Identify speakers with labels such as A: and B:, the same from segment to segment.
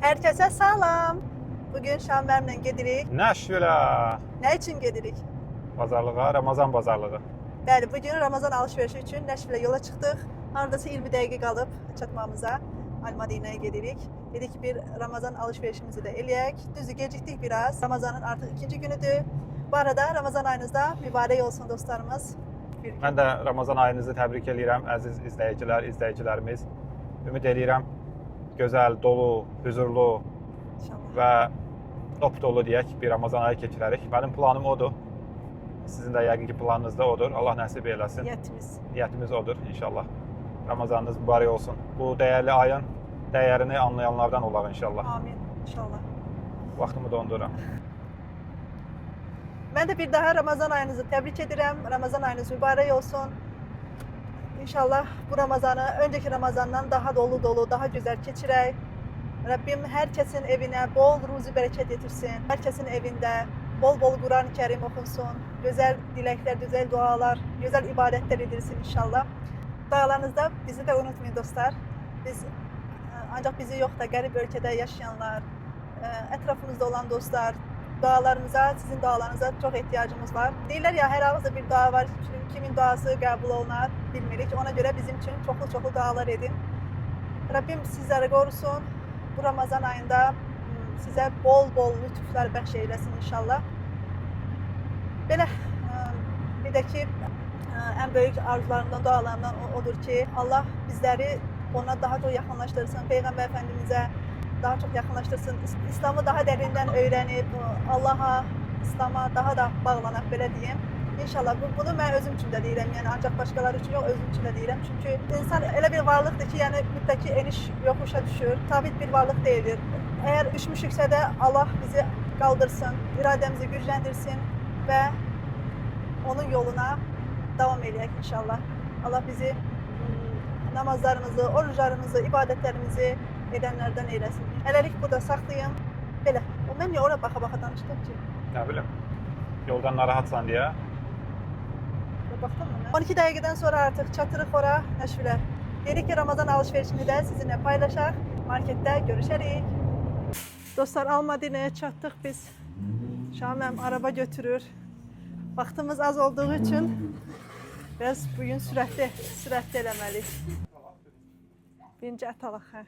A: Herkese salam. Bugün Şamber'le gedirik.
B: Nəşvilə,
A: Ne için gedirik?
B: bazarlığa, Ramazan bazarlığı.
A: Bəli, bugün Ramazan alışverişi için Nəşvilə yola çıxdıq. Hardasa 20 dəqiqə qalıb çatmamıza Al-Madinəyə gedirik. Dedik ki, bir Ramazan alışverişimizi də eləyək. Düzdür, gecikdik biraz. Ramazanın artıq ikinci günüdür. Bu arada Ramazan ayınızda mübarək olsun dostlarımız.
B: Mən də Ramazan ayınızı təbrik edirəm, əziz izləyicilərimiz. Ümid edirəm gözəl, dolu, huzurlu
A: İnşallah.
B: və top dolu deyək bir Ramazan ayı keçirərik. Mənim planım odur. Sizin də yəqin ki planınız da odur. Allah nəsib eləsin. Niyyətimiz odur inşallah. Ramazanınız mübarək olsun. Bu dəyərli ayın dəyərini anlayanlardan olaq inşallah.
A: Amin. İnşallah.
B: Vaxtımı dondururam.
A: Ben de bir daha Ramazan ayınızı tebrik ederim. Ramazan ayınız mübarek olsun. İnşallah bu Ramazanı önceki Ramazandan daha dolu dolu, daha güzel geçirək. Rabbim herkesin evine bol ruzi bereket getirsin. Herkesin evinde bol bol Kur'an-ı Kerim okunsun. Güzel dilekler, güzel dualar, güzel ibadetler edilsin inşallah. Dağlarınızda bizi de unutmayın dostlar. Biz ancak bizi yok da garip ülkede yaşayanlar, etrafımızda olan dostlar, dualarımıza, sizin dualarınıza çok ihtiyacımız var. Deyirlər ya, her ağızda bir dua var, kimin duası qəbul olunar bilmirik. Ona göre bizim için çoklu dualar edin. Rabbim sizleri korusun. Bu Ramazan ayında size bol bol lütuflar bəxş eylesin inşallah. Belə bir de ki en büyük arzularımdan, dualarımdan odur ki Allah bizleri ona daha çok yakınlaştırsın. Peygamber Efendimiz'e daha çok yakınlaştırsın. İslam'ı daha derinden öğrenip Allah'a, İslam'a daha da bağlanıp böyle diyeyim. İnşallah bunu ben özüm için de deyirəm. Yani ancak başkaları için yok, özüm için de deyirəm. Çünkü insan öyle bir varlıktır ki yani müttaki eniş yokuşa düşür. Sabit bir varlık değildir. Eğer düşmüşükse de Allah bizi kaldırsın, irademizi güçlendirsin ve onun yoluna devam edecek inşallah. Allah bizi namazlarımızı, oruçlarımızı, ibadetlerimizi edenlerden eylesin. Hələlik burada saxlayım. Belə. Mən niyə ora baxa-baxa danışdım ki?
B: Nə bilim. Yoldan narahatsan deyə.
A: Baxdım mı? 12 dəqiqədən sonra artıq çatırıq ora Nəşvilə. Dedik ki, Ramazan alışverişini də sizinlə paylaşaq. Marketdə görüşərik. Dostlar, Al-Madinəyə çatdıq biz. Şaməm araba götürür. Vaxtımız az olduğu üçün biraz bugün sürətli eləməliyik. Birinci ət alaq, hə.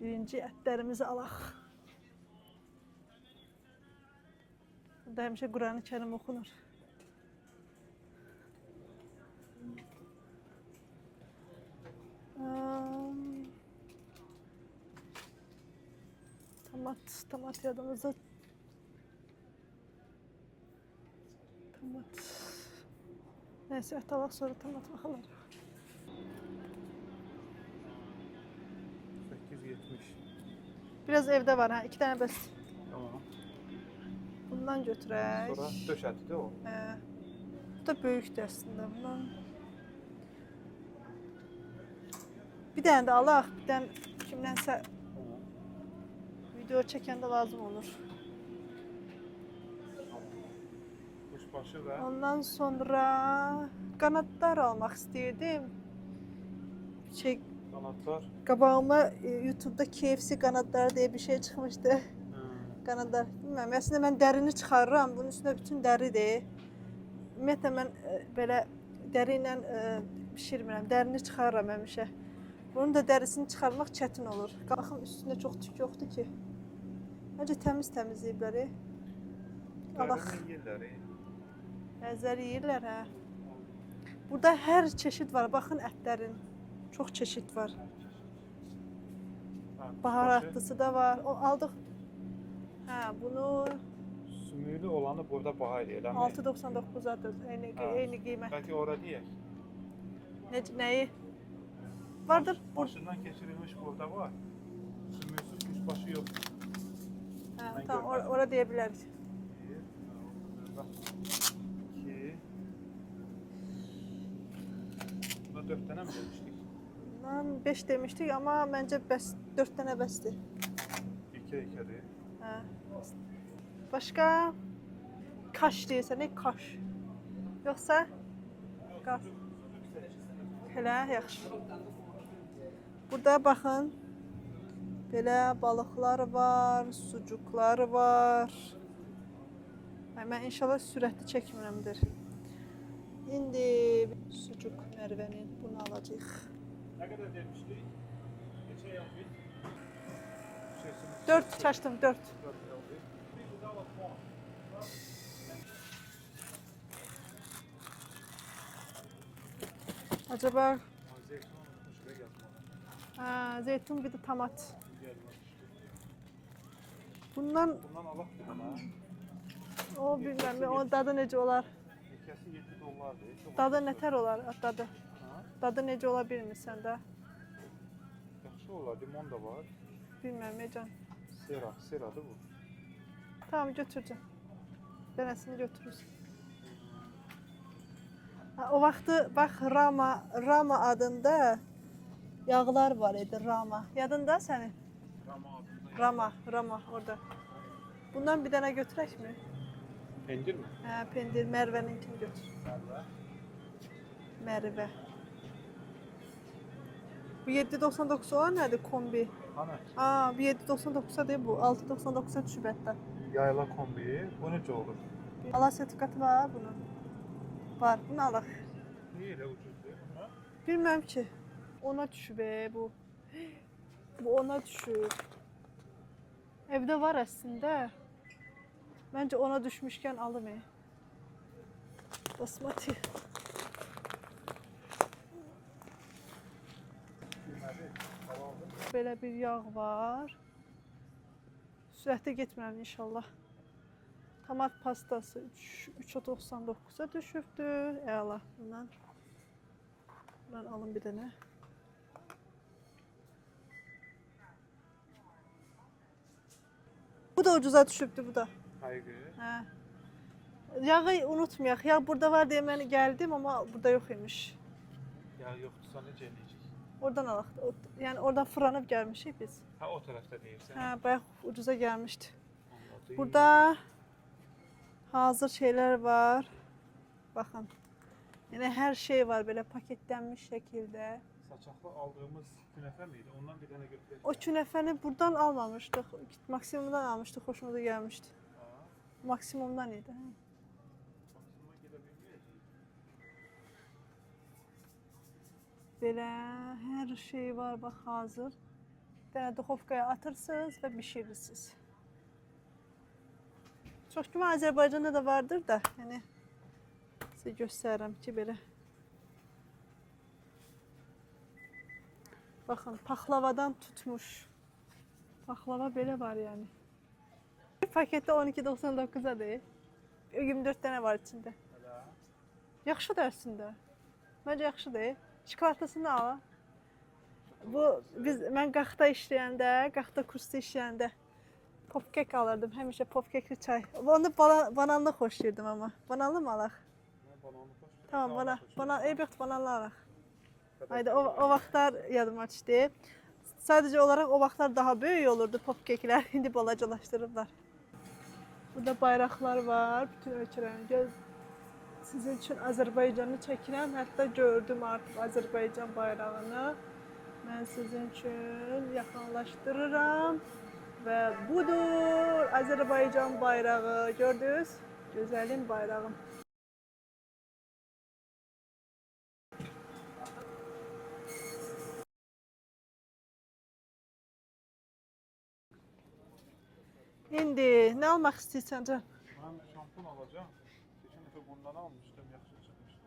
A: Birinci ətlərimizi alaq. Burada həmişə Quran-ı Kerim okunur. Tomat yadımızda. Neyse, ət alaq, sonra tomat baxalım.
B: 870.
A: Biraz evde var ha, 2 tane bəs.
B: Tamam.
A: Bundan götürək.
B: Sonra döş ətidir o.
A: Bu da böyükdür əslində. Bundan bir dənə də alaq, bir dənə kimdənsə video çəkəndə lazım olur.
B: Kuşbaşı və
A: Ondan sonra qanadlar almaq istəyirdim.
B: qanadlar.
A: Qabağıma YouTube'da KFC qanadları diye bir şey çıxmışdı. Qanadlar. Bilməm, əslində mən dərini çıxarıram. Bunun üstündə bütün dəridir. Ümumiyyətlə mən belə dəri ilə bişirmirəm. Dərini çıxarıram həmişə. Bunun da dərisini çıxarmaq çətin olur. Baxın, üstündə çox tük yoxdur ki. Məncə təmiz yeyiblər. Alaq. Bəzələri yeyirlər, hə. Burada hər çeşid var. Baxın ətlərin. Çox çeşid var. Baharatlısı da var. O aldıq. Hə, bunu
B: Sümüklü olanı burada baha eləyir.
A: 6.99'adır. Eyni qiymət.
B: Bəlkə ora deyək.
A: Nəyi? Vardır.
B: Başından keçirilmiş burada var. Sümüksüz kuşbaşı yox.
A: Hə, tamam, ora deyə bilərik.
B: 2. Buna 4 dənə mi demişdik?
A: Bundan 5 demişdik amma məncə bəs 4 dənə bəsdir.
B: 2-2'dir.
A: Hə. Başqa kaş deyirsən, nə kaş? Yoxsa qaz. Hələ yaxşı. Burada baxın. Belə balıqlar var, sucuklar var. Mən inşallah sürətli çəkmirəmdir. İndi sucuk Mərvənin bunu alacağıq.
B: Ne kadar demiştik? Geçen yıl bir
A: 4 çaşdım, 4. Acaba zeytin bir de tomat. Bundan
B: Allah bilir ha.
A: o bilmem, o dadı necə olar?
B: İkisi 7 dolardı.
A: Dadı nətər olar dadı?
B: Ha?
A: Dadı necə ola bilmirsən də?
B: Yaxşı olar. Limon da var.
A: Bilmem Ecan.
B: Seradır bu.
A: Tamam götüreceğim. Denesini götürürsün. Ha, o vaxtı bax Rama adında yağlar var idi Rama. Yadında sənin? Rama orada. Bundan bir dənə götürək mi?
B: Pendir mi?
A: Hə, pendir Mərvəninkini götür. Mərvə. Bu 7.99 olan nədir kombi?
B: Hani?
A: Bu 7.99 değil bu. 6.99'a düşüb hətta.
B: Yayla kombi. Bu necə olur?
A: Allah sertifikatı var bunun. Var, bunu alaq.
B: Niye elə ucuzdur? Ha?
A: Bilmem ki. Ona düşüb bu. Bu ona düşüb. Evdə var əslində. Məncə ona düşmüşkən alım. Basmati. Belə bir yağ var. Sürətdə getmirəm inşallah. Tomat pastası 3.99'a düşübdür. Əla. Bundan alın bir dənə. Bu da ucuza düşübdür bu da.
B: Kaygı.
A: Hə. Yağı unutmayaq. Yağ burada var deyə mən gəldim amma burada yox imiş.
B: Ya yoksa necə eləyəcək?
A: Oradan alaq. Yəni oradan fırlanıb gəlmişik biz.
B: Ha o tarafta deyirsən.
A: Hə, bayaq ucuza gəlmişdi.
B: Anladım.
A: Burada hazır şeyler var. Baxın. Yəni hər şey var belə paketlənmiş şəkildə.
B: Saçaqlı aldığımız künefe miydi? Ondan bir tane götürelim.
A: O künefəni buradan almamışdıq. Maksimumdan almışdıq. Xoşumuza gəlmişdi. Maksimumdan idi. Hə.
B: Maksimuma gidebilmiyor.
A: Belə hər şey var bax hazır. Bir dənə duxovkaya atırsınız və bişirirsiniz. Çox kimi Azərbaycanda da vardır da, yəni sizə göstərirəm ki, belə. Baxın, paxlavadan tutmuş. Paxlava belə var yəni. Bir paketdə 12.99-adır. 24 dənə var içində. Yaxşıdır əslində. Məncə yaxşıdır. Çikolatasını al. Mən qaxta işləyəndə, qaxta kursda işləyəndə popkek alırdım. Həmişə popkekli çay. Onu bananlı xoşlayırdım amma. Bananlı mı alaq? Tamam, bananlı alaq. Haydi, o vaxtlar yadıma düşdü. Sadəcə olaraq o vaxtlar daha böyük olurdu popkeklər. İndi balacalaşdırıblar. Burada bayraqlar var. Bütün ölkələrin. Sizin üçün Azərbaycanı çəkirəm. Hətta gördüm artıq Azərbaycan bayrağını. Mən sizin üçün yaxınlaşdırıram. Və budur Azərbaycan bayrağı. Gördünüz? Gözəlim bayrağım. İndi nə almaq istəyirsən Can?
B: Ben şampun alacağım. Geçen defa bundan almıştım. Yaxşı çıxmışdı.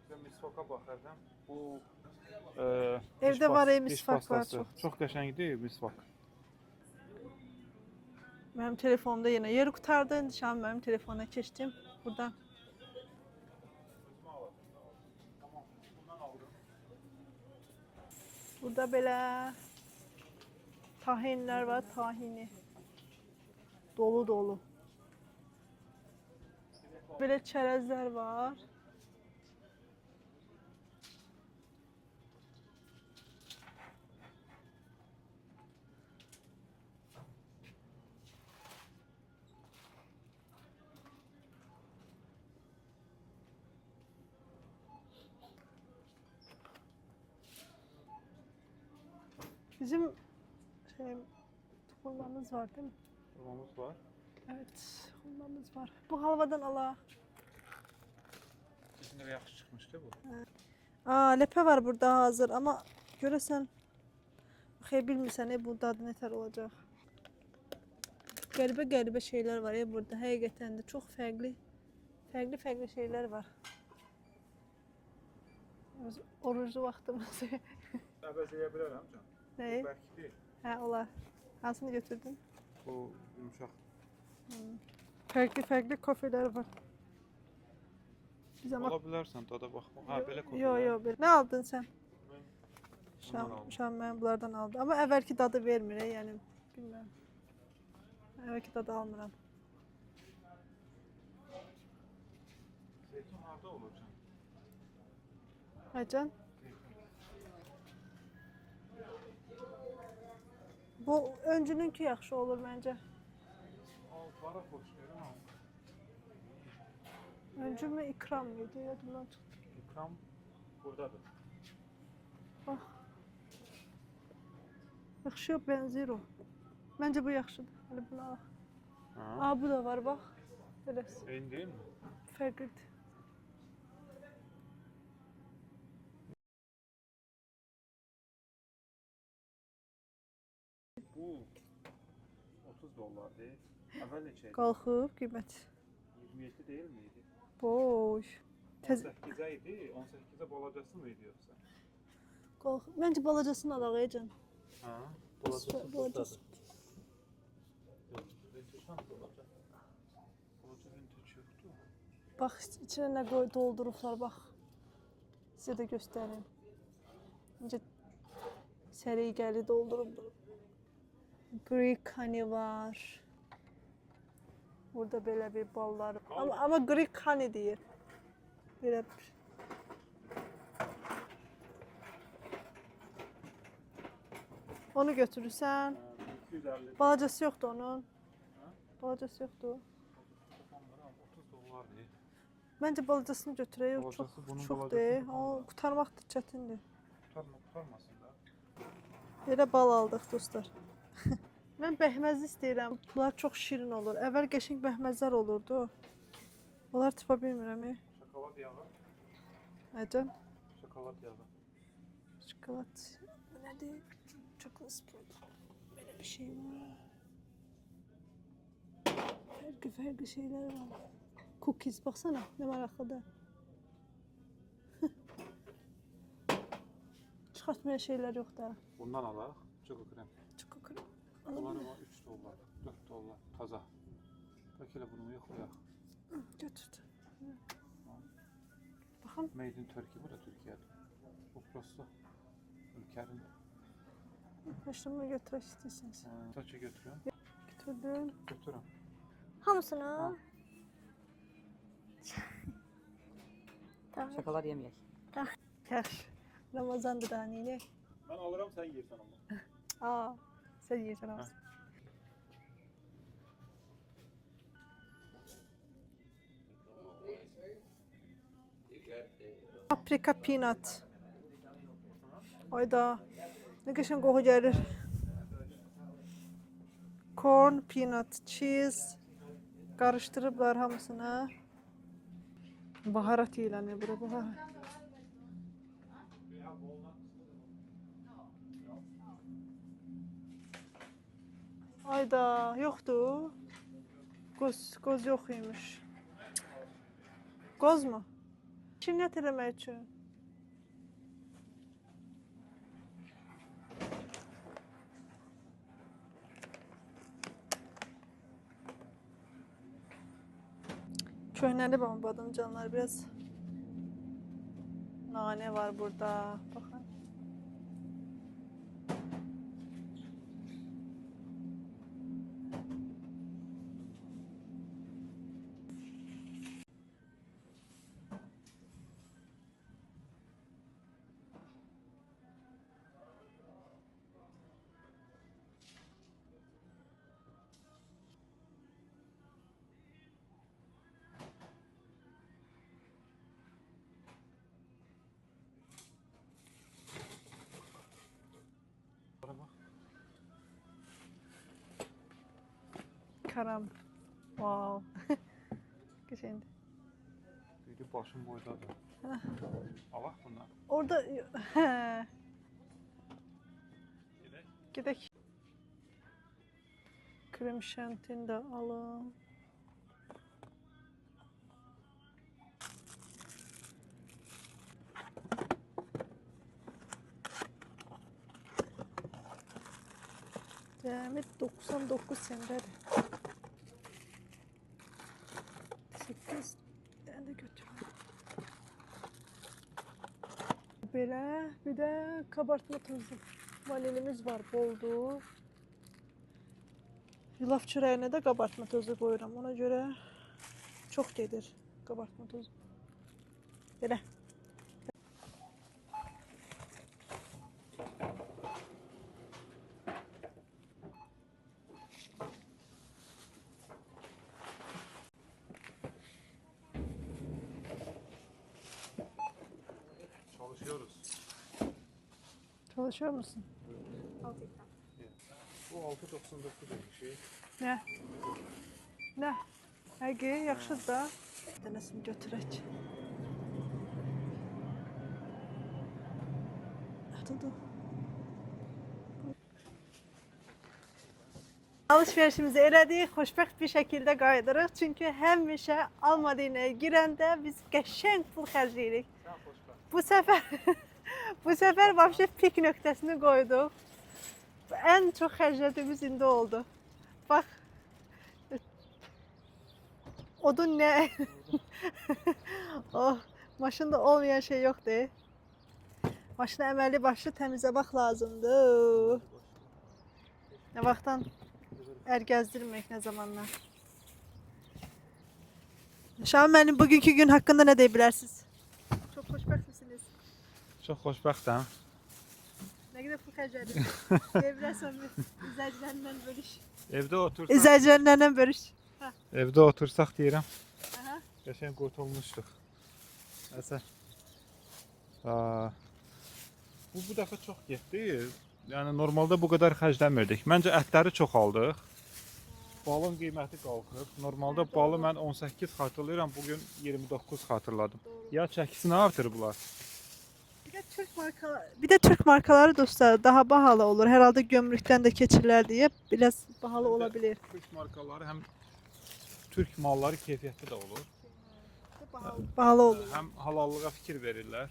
B: Ben misvaka baxardım. Bu
A: Evdə var
B: diş
A: misvak var
B: pastası.
A: çox.
B: Çox qəşəng deyil misvak.
A: Mənim telefonumda yenə yer qutardı. İndi şam mənim telefonuna keçdim. Buradan.
B: Tamam. Bundan aldım.
A: Burada belə tahinlər var, tahini. Dolu dolu. Belə çərəzlər var. Bizim şey, hurmamız var değil mi?
B: Hurmamız var.
A: Evet, hurmamız var. Bu halvadan ala.
B: Bizim de yaxşı çıxmışdı bu.
A: Aa, lepe var burada hazır ama göresen bilmirsən bu dadı nətər olacaq. Qəribə şeyler var ya burada. Həqiqətən də çox fərqli şeyler var. Orucu vaxtımız.
B: Əvəzləyə bilərəm can.
A: Nəyi?
B: Bu bərk deyil.
A: Hə, olar. Hansını götürdün?
B: Bu yumuşaq.
A: Fərqli kofeler var. Biz ama
B: Ola bilərsən dada baxma. Ha belə koyulur.
A: yo, belə. Nə aldın sən?
B: Bundan aldım.
A: Şam mən bunlardan aldım. Ama əvvəlki dadı vermir, yəni bilmirəm. Əvvəlki dadı almıram.
B: Zeytin harda olur can?
A: Həcən? Bu öncününki yaxşı olur məncə.
B: Bara xoş verir ama.
A: Öncü mü ikram mıydı? Yadımdan çıxdı.
B: İkram buradadır.
A: Bax. Yaxşıya bənzəyir o. Məncə bu yaxşıdır. Hələ bunu alaq.
B: Ha.
A: Aa, bu da var bax. Belə
B: Eyni değil mi?
A: fərqlidir.
B: Bu 30 dollar değil. Əvvəl neçəydi?
A: Qalxıb qiymət.
B: 27 değil miydi?
A: Boş.
B: 18'e idi. 18'e balacası mıydı yoksa?
A: Qalxıb. Məncə balacasını alaq Ecan.
B: Ha.
A: Balacası.
B: Yok. Vintage nasıl olacak? Balaca vintage yoktu.
A: Bax içinə nə doldurublar bax. Sizə də göstərim. Necə səliqəli doldurublar. Greek honey var. Burada belə bir ballar. Ama Greek honey deyir. Belə bir. Onu götürürsən.
B: 250.
A: Balacası yoxdur onun.
B: Ha?
A: Balacası yoxdur.
B: 30 dolar değil.
A: Məncə balacasını götürək. O
B: Balacası, bunun
A: çoxdur.
B: balacası
A: O qutarmaq da çətindir.
B: Tutarmasın da.
A: Belə bal aldıq dostlar. Mən bəhməz istəyirəm. Bunlar çox şirin olur. Əvvəl qəşəng bəhməzlər olurdu. Bunlar tapa bilmirəm.
B: Şokolad yağı.
A: Əcən.
B: Şokolad yağı.
A: Şokolad. Bu nədir? Chocolate spread. Belə bir şey var. Fərqli şeylər var. Cookies. Baxsana. Nə maraqlıdır. Çıxartmayan şeylər yox da.
B: Bundan alaq. Çoko krem.
A: Çok krem.
B: Bunları var 3 dolar, 4 dolar. Taza. Belki de bunu yoxlayaq.
A: Götürdü. Baxın.
B: Made in Turkey, bu da Türkiye'de. Bu prosto. Ülkenin.
A: Başımı götürək istəyirsiniz.
B: Saçı götürüyorum.
A: Götürdüm.
B: Götürün.
C: Hamısını.
B: Ha.
C: Tamam.
D: Şokolad yemeyek.
A: Yaxşı. Ramazandır da neyle?
B: Ben alırım, sen yersen ama.
A: Aa, sen yiyeceksin ama. Paprika peanut. Ayda. Ne geçen koku gelir. Corn, peanut, cheese. Karıştırıblar hamısını. Baharat ilanı bura baharat. Ayda yoktu. Qoz yox imiş. Qoz mu? Çinnət eləmək üçün. Köhnəlib ama badımcanlar biraz. Nane var burada. Baxın. Karam. Wow. Güzeldi.
B: Biri başım boydadır. Allah bundan.
A: Orada gidek. Krem şantini de alın. Demet 99 sendədir. 8 tane de götürürüm. Belə bir de kabartma tozu. Vanilimiz var boldu. Yulaf çörəyinə də kabartma tozu koyuram. Ona göre çok gelir kabartma tozu. Belə.
B: Çalışıyoruz.
A: Çalışıyor musun?
B: Bu 6.99 şey.
A: Ne? Ne? Həqiqi, yaxşıdır da. Bir dənəsini götürək. Dur. Alışverişimizi elədik, xoşbəxt bir şəkildə qayıdırıq. Çünki həmişə Almadinəyə girəndə biz qəşəng pul xərcləyirik. Bu səfər vəbşə pik nöqtəsini qoyduq. Ən çox xərclədiyimiz indi oldu. Bax. Odun nə? Oh, maşında olmayan şey yoxdur. Maşını əməlli başlı təmizləmək lazımdır. Nə vaxtdan gəzdirmək, nə zamanlar. Şahin müəllim, bugünkü gün haqqında nə deyə bilərsiniz? Çox xoşbəxt misiniz?
B: Çox xoşbəxtəm.
A: Nə qədər pul xərclədiniz? Deyə bilərsən mi? İzləyicilərlə bölüş. İzləyicilərlə bölüş.
B: Evdə otursaq deyirəm.
A: Aha.
B: Qəşəng qurtulmuşduq. Nəsə. Bu dəfə çox getdi. Yəni normalda bu qədər xərcləmirdik. Məncə ətləri çox aldıq. Balın qiyməti qalxıb. Normalda balı mən 18 xatırlayıram, bugün 29 xatırladım. Ya çəkisini artırıblar.
A: Bir de Türk markaları dostlar daha bahalı olur. Herhalde gömrükten de keçirlər diye biraz bahalı olabilir.
B: Türk markaları həm Türk malları keyfiyyətli də olur.
A: Bahalı olur.
B: Həm halallığa fikir verirlər.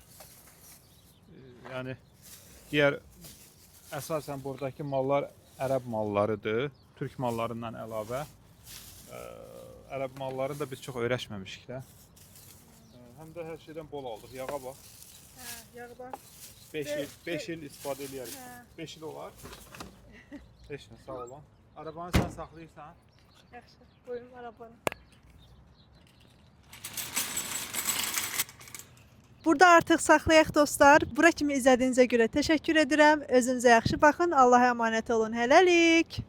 B: Yəni digər əsasən buradakı mallar ərəb mallarıdır. Türk mallarından əlavə. Ərəb mallarını da biz çox öyrəşməmişik də. Həm də hər şeydən bol aldıq. Yağa bax.
A: Yağı bax.
B: 5 il istifadə edərik. 5 il olar. 5 il, sağ olun. Arabanı sən saxlayırsan?
A: Yaxşı, qoyum arabanı. Burada artıq saxlayaq dostlar. Bura kimi izlədiyinizə görə təşəkkür edirəm. Özünüzə yaxşı baxın. Allah'a emanet olun. Hələlik.